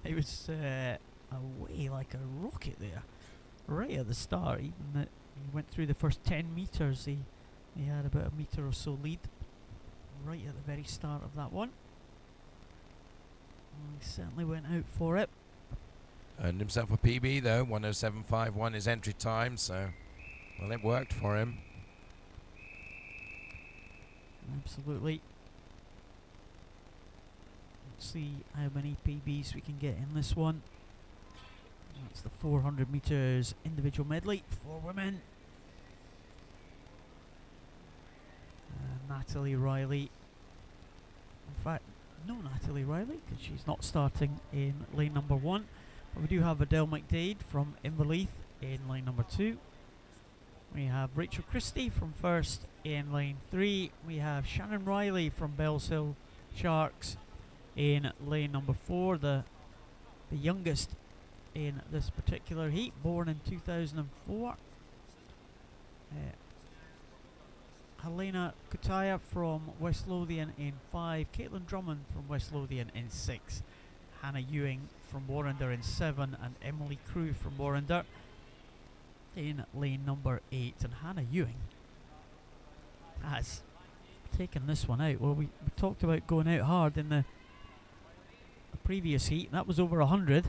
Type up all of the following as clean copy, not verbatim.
He was away like a rocket there, right at the start. Even that he went through the first 10 metres, he had about a metre or so lead right at the very start of that one. And he certainly went out for it. Earned himself a PB though, 1:07.51 his entry time, so well, it worked for him. Absolutely. Let's see how many PBs we can get in this one. That's the 400 metres individual medley for women. Natalie Riley. In fact, no Natalie Riley, because she's not starting in lane number 1. But we do have Adele McDade from Inverleith in lane number 2. We have Rachel Christie from first in lane 3. We have Shannon Riley from Bells Hill Sharks in lane number 4, the youngest in this particular heat, born in 2004. Helena Kutaya from West Lothian in 5, Caitlin Drummond from West Lothian in 6, Hannah Ewing from Warrender in 7, and Emily Crew from Warrender in lane number 8. And Hannah Ewing has taken this one out. Well, we talked about going out hard in the previous heat. That was over 100.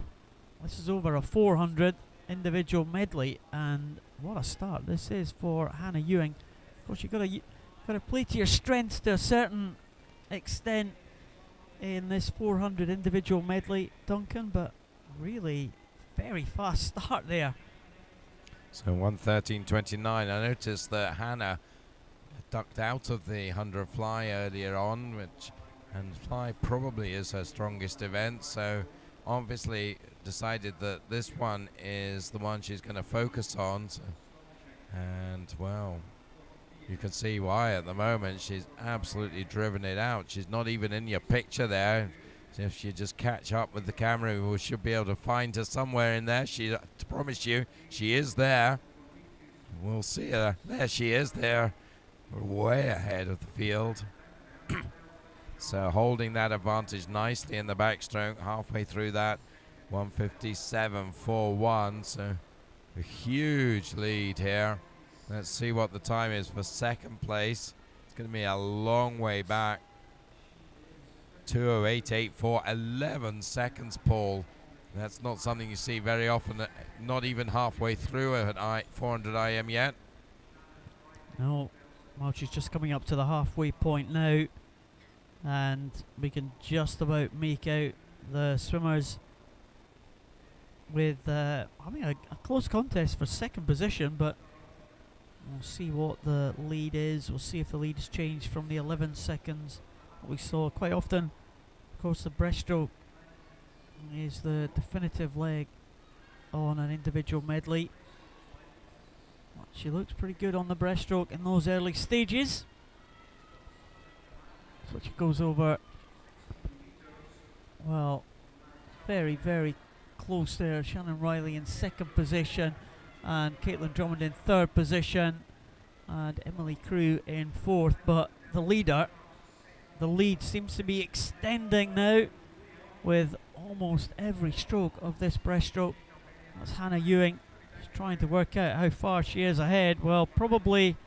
This is over a 400 individual medley, and what a start this is for Hannah Ewing. Of course, you've got to play to your strengths to a certain extent in this 400 individual medley, Duncan, but really very fast start there. So 1:13.29. I noticed that Hannah ducked out of the 100 fly earlier on, and fly probably is her strongest event, so obviously decided that this one is the one she's going to focus on. So, and well, you can see why at the moment. She's absolutely driven it out. She's not even in your picture there. So if you just catch up with the camera, we should be able to find her somewhere in there. To promise you, she is there. We'll see her. There she is there. We're way ahead of the field. So holding that advantage nicely in the backstroke, halfway through that, 1:57.41. So a huge lead here. Let's see what the time is for second place. It's going to be a long way back. 2:08.84, 11 seconds, Paul. That's not something you see very often, not even halfway through at 400 IM yet. No, well, she's just coming up to the halfway point now, and we can just about make out the swimmers with, a close contest for second position, but we'll see what the lead is. We'll see if the lead has changed from the 11 seconds that we saw quite often. Of course, the breaststroke is the definitive leg on an individual medley. She looks pretty good on the breaststroke in those early stages. So she goes over, well, very, very close there. Shannon Riley in second position, and Caitlin Drummond in third position, and Emily Crew in fourth. But the lead seems to be extending now with almost every stroke of this breaststroke. That's Hannah Ewing. She's trying to work out how far she is ahead. Well, probably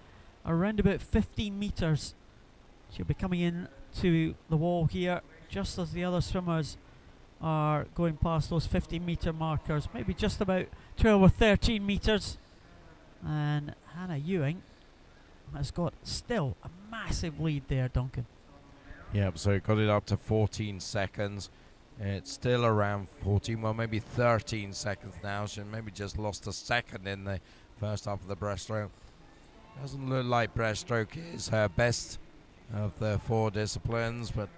around about 15 metres. She'll be coming in to the wall here just as the other swimmers are going past those 15-metre markers, maybe just about 12 or 13 metres. And Hannah Ewing has got still a massive lead there, Duncan. Yep, so got it up to 14 seconds. It's still around 14, well, maybe 13 seconds now. She maybe just lost a second in the first half of the breaststroke. Doesn't look like breaststroke is her best of the four disciplines, but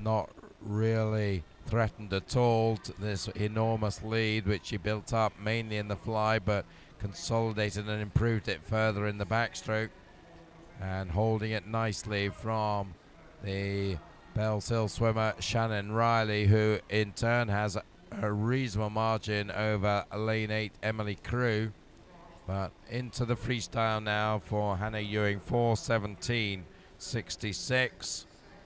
not really threatened at all to this enormous lead which she built up mainly in the fly, but consolidated and improved it further in the backstroke, and holding it nicely from the Bells Hill swimmer Shannon Riley, who in turn has a reasonable margin over lane 8 Emily Crew. But into the freestyle now for Hannah Ewing, 4:17.66.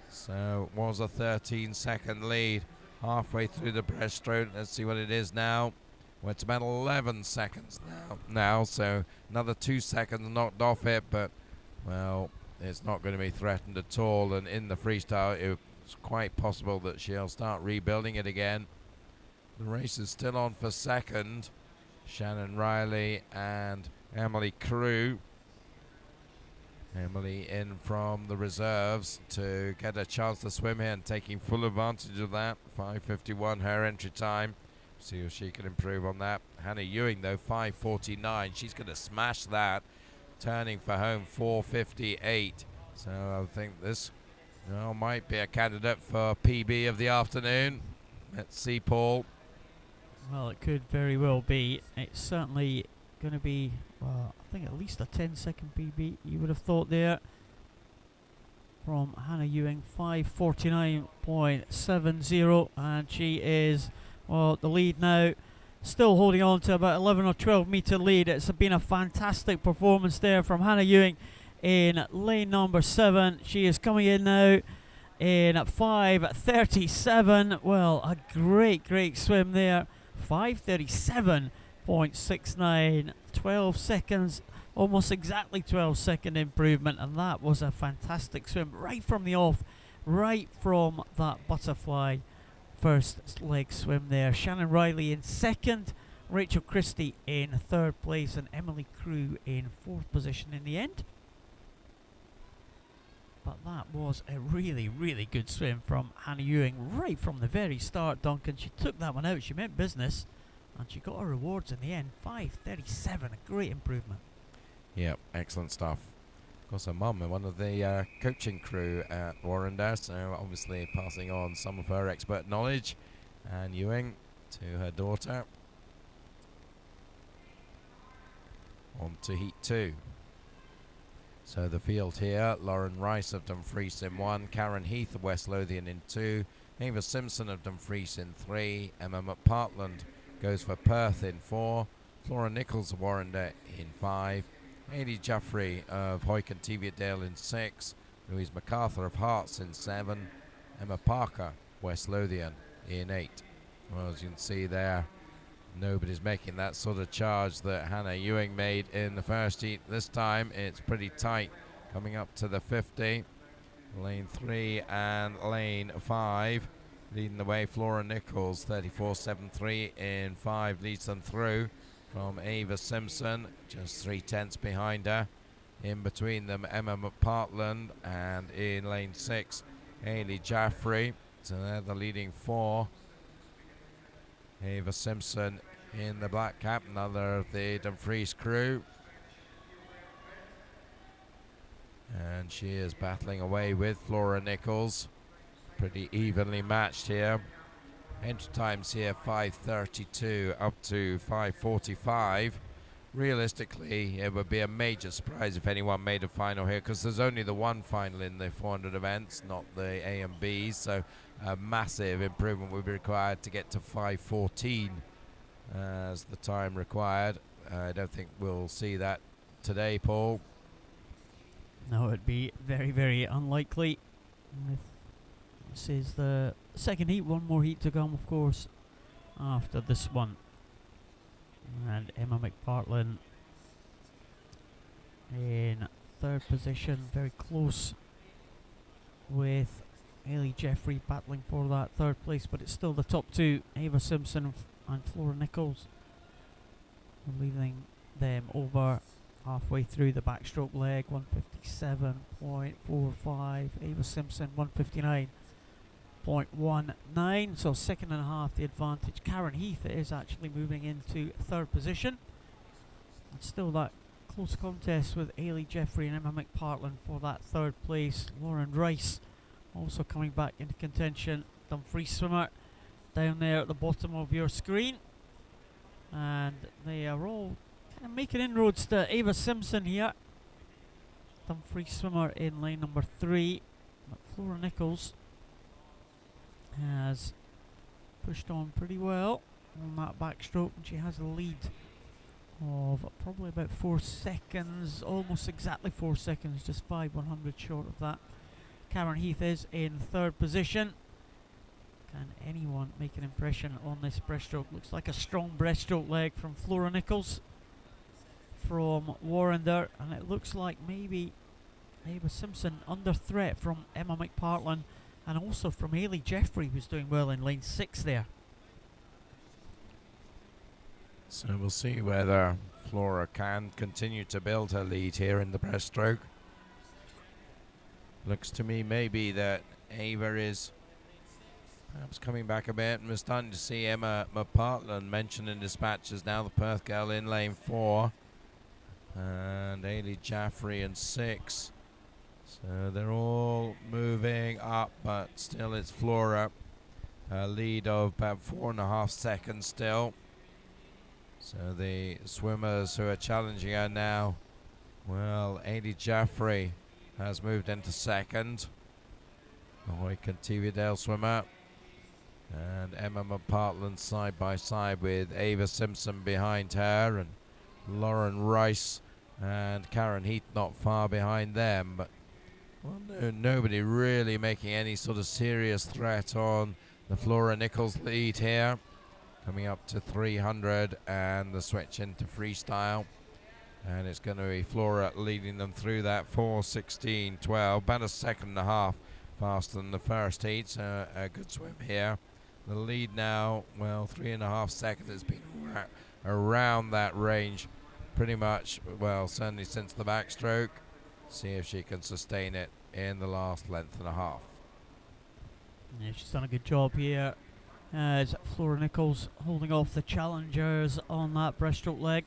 So it was a 13-second lead. halfway through the breaststroke. Let's see what it is now. Well, it's about 11 seconds now, so another 2 seconds knocked off it, but, well, it's not going to be threatened at all. And in the freestyle, it's quite possible that she'll start rebuilding it again. The race is still on for second. Shannon Riley and Emily Crew. Emily in from the reserves to get a chance to swim here and taking full advantage of that. 5:51 her entry time. See if she can improve on that. Hannah Ewing though, 5:49. She's going to smash that. Turning for home, 4:58. So I think this might be a candidate for PB of the afternoon. Let's see, Paul. Well, it could very well be. It's certainly going to be, well, I think at least a 10-second PB, you would have thought there. From Hannah Ewing, 5:49.70, and she is, well, the lead now. Still holding on to about 11 or 12 metre lead. It's been a fantastic performance there from Hannah Ewing in lane number 7. She is coming in now in 5:37. Well, a great swim there. 5:37.69, 12 seconds, almost exactly 12-second improvement, and that was a fantastic swim right from the off, right from that butterfly first leg swim there. Shannon Riley in second, Rachel Christie in third place, and Emily Crew in fourth position in the end. But that was a really good swim from Hannah Ewing right from the very start, Duncan. She took that one out, she meant business, and she got her rewards in the end. 5:37, a great improvement. Yep, excellent stuff. Of course, her mum and one of the coaching crew at Warrender, so obviously passing on some of her expert knowledge. And Ewing to her daughter. On to Heat 2. So the field here, Lauren Rice of Dumfries in 1, Karen Heath of West Lothian in 2, Ava Simpson of Dumfries in 3, Emma McPartland goes for Perth in 4, Flora Nichols of Warrender in 5, Hayley Jaffrey of Hoyken Teviotdale in 6, Louise MacArthur of Hearts in 7, Emma Parker, West Lothian in 8. Well, as you can see there, nobody's making that sort of charge that Hannah Ewing made in the first heat. This time it's pretty tight coming up to the 50. Lane 3 and lane 5 leading the way. Flora Nichols 34.73 in 5 leads them through from Ava Simpson, just 3/10 behind her. In between them Emma McPartland, and in lane 6 Hayley Jaffrey. So they're the leading 4. Ava Simpson in the black cap, another of the Dumfries crew. And she is battling away with Flora Nichols. Pretty evenly matched here. Entry times here 5:32 up to 5:45. Realistically, it would be a major surprise if anyone made a final here, because there's only the one final in the 400 events, not the A and B, so a massive improvement would be required to get to 5:14 as the time required. I don't think we'll see that today, Paul. No, it'd be very unlikely. This is the second heat, one more heat to come, of course, after this one. And Emma McPartland in third position, very close with Hayley Jaffrey battling for that third place, but it's still the top two, Ava Simpson and Flora Nichols, leaving them over halfway through the backstroke leg. 157.45, Ava Simpson 159.19, so second and a half the advantage. Karen Heath is actually moving into third position, and still that close contest with Hayley Jaffrey and Emma McPartland for that third place. Lauren Rice also coming back into contention. Dumfries swimmer down there at the bottom of your screen, and they are all kind of making inroads to Ava Simpson here. Dumfries swimmer in lane number 3, but Flora Nichols has pushed on pretty well on that backstroke, and she has a lead of probably about 4 seconds, almost exactly 4 seconds, just 5/100 short of that. Karen Heath is in third position. Can anyone make an impression on this breaststroke? Looks like a strong breaststroke leg from Flora Nichols from Warrender, and it looks like maybe Ava Simpson under threat from Emma McPartlin, and also from Hayley Jeffrey, who's doing well in lane 6 there. So we'll see whether Flora can continue to build her lead here in the breaststroke. Looks to me maybe that Ava is perhaps coming back a bit, and we're starting to see Emma McPartlin mentioned in dispatches now, the Perth girl in lane 4, and Hayley Jeffrey in 6. So they're all moving up, but still it's Flora, a lead of about 4.5 seconds still. So the swimmers who are challenging her now, well, Hayley Jeffrey has moved into second, the Huyken Tividale swimmer, and Emma McPartlin side by side with Ava Simpson behind her, and Lauren Rice and Karen Heath not far behind them. But well, nobody really making any sort of serious threat on the Flora Nichols lead here. Coming up to 300 and the switch into freestyle. And it's going to be Flora leading them through that 4:16.12, about a second and a half faster than the first heat. So a good swim here. The lead now, well, 3.5 seconds. It's been around that range pretty much, well, certainly since the backstroke. See if she can sustain it in the last length and a half. Yeah, she's done a good job here as Flora Nichols holding off the challengers on that breaststroke leg.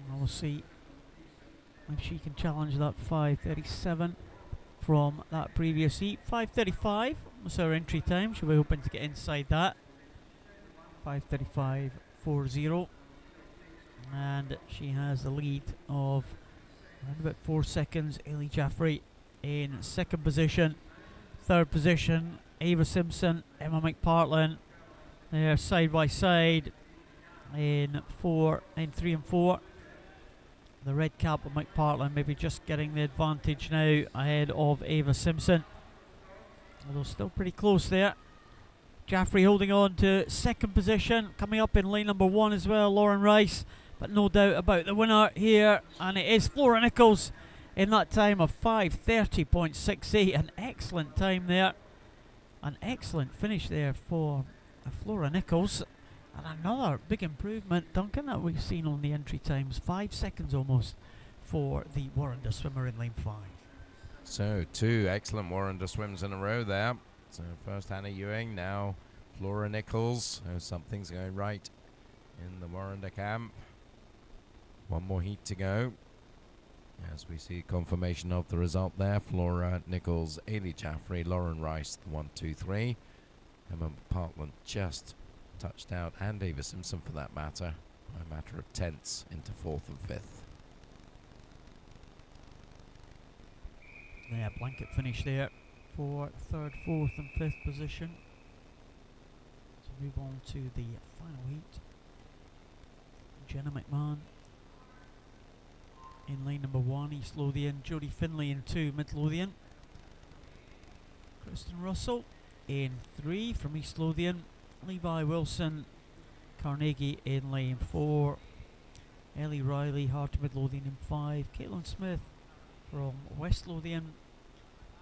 And we'll see if she can challenge that 5:37 from that previous heat. 5:35 was her entry time. She'll be hoping to get inside that. 5:35.40. And she has the lead of around about 4 seconds. Hayley Jeffrey in second position. Third position, Ava Simpson, Emma McPartlin. They're side by side in 3 and 4. The red cap of McPartlin maybe just getting the advantage now ahead of Ava Simpson. Although still pretty close there. Jeffrey holding on to second position. Coming up in lane number 1 as well, Lauren Rice. But no doubt about the winner here. And it is Flora Nichols in that time of 5:30.68. An excellent time there. An excellent finish there for Flora Nichols. And another big improvement, Duncan, that we've seen on the entry times. 5 seconds almost for the Warrender swimmer in lane 5. So 2 excellent Warrender swims in a row there. So first Hannah Ewing, now Flora Nichols. So something's going right in the Warrender camp. 1 more heat to go. As we see confirmation of the result there, Flora Nichols, Hayley Jeffrey, Lauren Rice, 1, 2, 3. Emma McPartlin just touched out, and Ava Simpson for that matter, by a matter of tenths into 4th and 5th. Yeah, blanket finish there for 3rd, 4th and 5th position. So move on to the final heat. Jenna McMahon in lane number 1, East Lothian. Jodie Finlay in 2, Mid Lothian. Kristen Russell in 3 from East Lothian. Levi Wilson, Carnegie in lane 4. Ellie Riley, Heart of Mid Lothian in 5. Caitlin Smith from West Lothian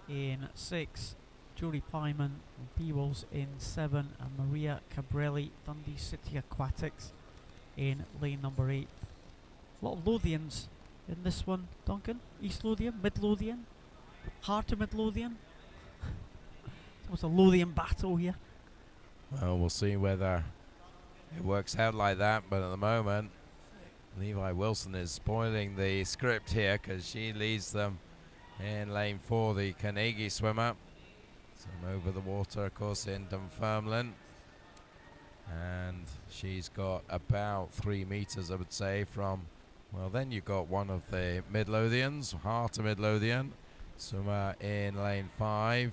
in 6. Jodie Pyman from Peebles in 7. And Maria Cabrelli, Dundee City Aquatics in lane number 8. A lot of Lothians in this one, Duncan. East Lothian, Mid Lothian, Heart of Mid Lothian. It was a Lothian battle here. Well, we'll see whether it works out like that, but at the moment Levi Wilson is spoiling the script here because she leads them in lane 4, the Carnegie swimmer. Some over the water, of course, in Dunfermline. And she's got about 3 meters, I would say, from, well, then you've got one of the Midlothians, Heart of Midlothian, swimmer in lane 5.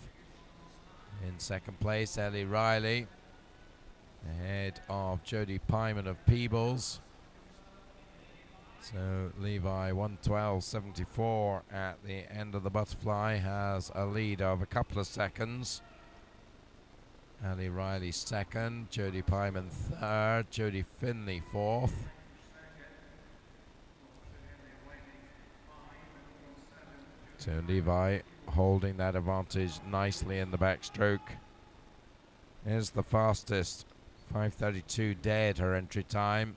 In second place, Ellie Riley, ahead of Jodie Pyman of Peebles. So Levi 1:12.74 at the end of the butterfly has a lead of a couple of seconds. Ellie Riley second, Jodie Pyman third, Jodie Finley fourth. So Levi holding that advantage nicely in the backstroke. Is the fastest, 5:32 dead her entry time.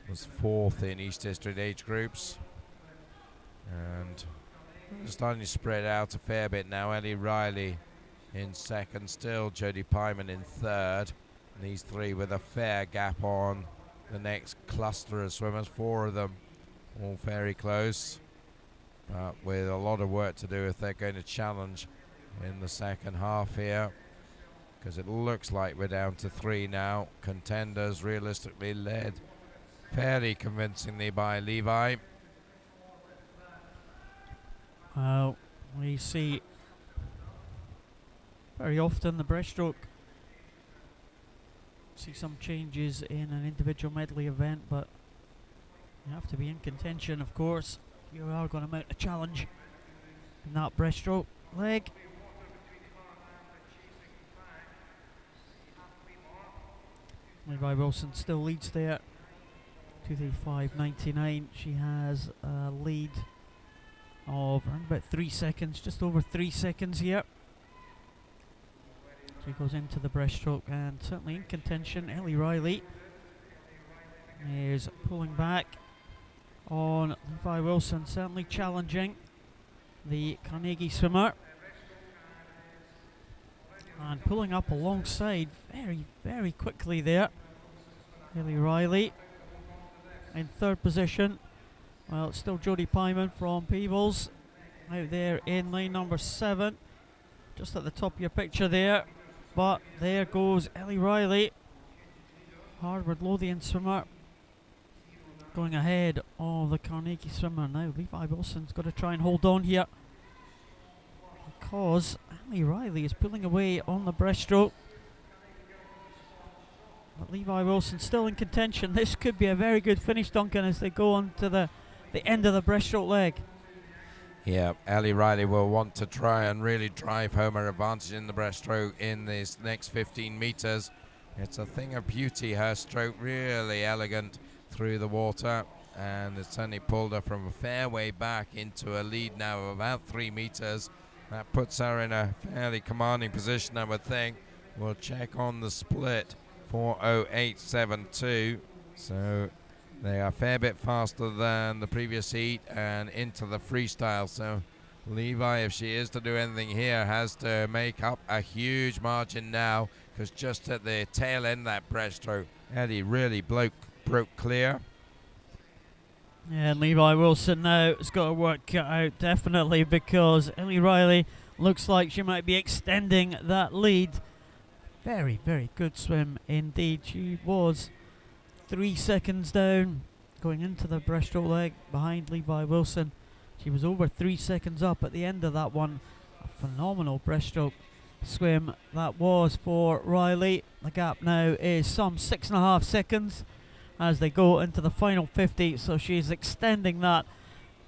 Was fourth in East District age groups. And starting to spread out a fair bit now. Ellie Riley in second, still Jodie Pyman in third. And these three with a fair gap on the next cluster of swimmers, four of them all very close. But with a lot of work to do if they're going to challenge in the second half here, because it looks like we're down to three now. Contenders realistically led fairly convincingly by Levi. We see very often the breaststroke. See some changes in an individual medley event, but you have to be in contention, of course. You are going to mount a challenge in that breaststroke leg. Levi Wilson still leads there, 2:35.99. She has a lead of around about 3 seconds, just over 3 seconds here. She goes into the breaststroke and certainly in contention. Ellie Riley is pulling back on Levi Wilson, certainly challenging the Carnegie swimmer. And pulling up alongside very, very quickly there. Ellie Riley in third position. Well, it's still Jodie Pyman from Peebles out there in lane number 7. Just at the top of your picture there. But there goes Ellie Riley, Harvard Lothian swimmer, going ahead of the Carnegie swimmer. Now Levi Wilson's got to try and hold on here, because Ellie Riley is pulling away on the breaststroke. But Levi Wilson still in contention. This could be a very good finish, Duncan, as they go on to the end of the breaststroke leg. Yeah, Ellie Riley will want to try and really drive home her advantage in the breaststroke in this next 15 meters. It's a thing of beauty, her stroke, really elegant through the water, and it's certainly pulled her from a fair way back into a lead now of about 3 meters. That puts her in a fairly commanding position, I would think. We'll check on the split, 4:08.72. So they are a fair bit faster than the previous heat and into the freestyle. So Levi, if she is to do anything here, has to make up a huge margin now, because just at the tail end of that breaststroke, Ellie really broke clear. Yeah, and Levi Wilson now has got her work cut out, definitely, because Ellie Riley looks like she might be extending that lead. Very, very good swim indeed. She was 3 seconds down going into the breaststroke leg behind Levi Wilson. She was over 3 seconds up at the end of that one. A phenomenal breaststroke swim that was for Riley. The gap now is some 6.5 seconds as they go into the final 50, so she's extending that.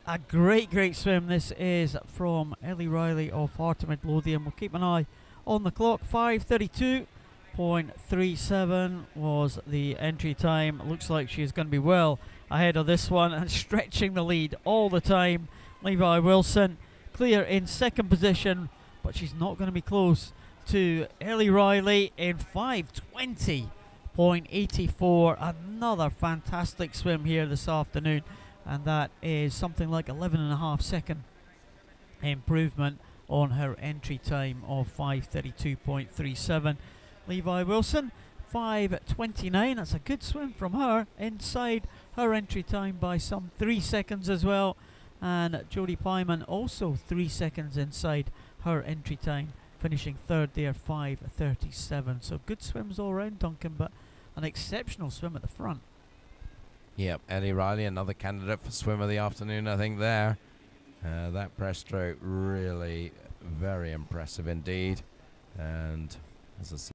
A great, great swim this is from Ellie Riley of Hartemid Lothian. We'll keep an eye on the clock. 5:32.37 was the entry time. It looks like she's going to be well ahead of this one and stretching the lead all the time. Levi Wilson clear in second position, but she's not going to be close to Ellie Riley in 5:20.84. Another fantastic swim here this afternoon, and that is something like 11.5 second improvement on her entry time of 5:32.37. Levi Wilson 5:29. That's a good swim from her, inside her entry time by some 3 seconds as well. And Jodie Pyman also 3 seconds inside her entry time, finishing third there, 5:37. So good swims all round, Duncan, but an exceptional swim at the front. Yep, Ellie Riley, another candidate for swim of the afternoon, I think there. That breaststroke really very impressive indeed. And as I said,